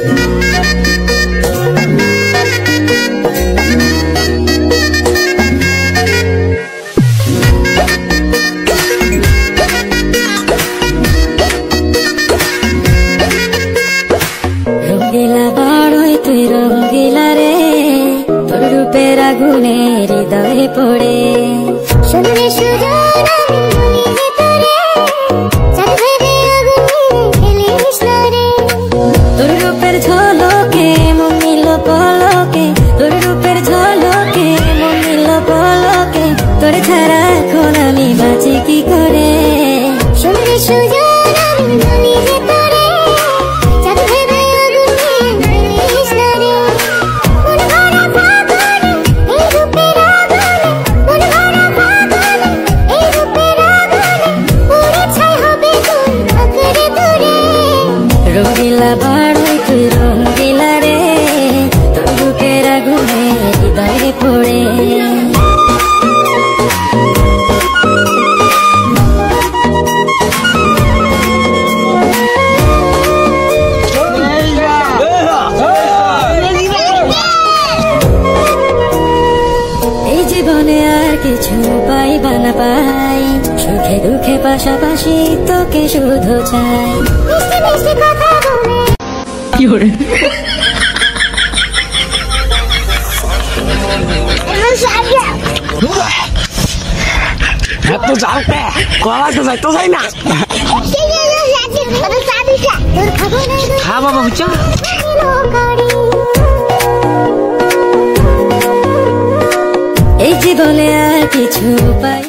রঙ্গিলা বাড়ই তুই রঙ্গিলা রে, তোর রূপের আগুনে হৃদয়ে পড়ে। শুনলে সুজন আমি মনে তোরে, চাঁদে আগুনে ফেলিস না রে। তোর রূপের ঝলকে মন নিল পলকে, তোর রূপের ঝলকে মন নিল পলকে, তোর ছাড়া এখন আমি বাঁচি কি করে। শুনলে সুজন আমি মনে তোরে, চাঁদে আগুনে ফেলিস না রে। মন ভরা ফাগুনে এই রূপের আগুনে, মন ভরা ফাগুনে এই রূপের আগুনে, পুড়ে ছাই হবে কোন আকারে তোরে। রঙ্গিলা বাড়ই তুই রঙ্গিলা রে, তোর রূপের আগুনে হৃদয়ে পড়ে। এই জীবনে আর কিছু পাইবা না পাই, সুখে দুঃখে পাশাপাশি তোকে শুধু চাই। মিষ্টি মিষ্টি কথা বলে কি করে এত যাওকে কলা তো যাইতো যাই না। হ্যাঁ বাবা বুঝছো, এই জীবনে আর কিছু পাই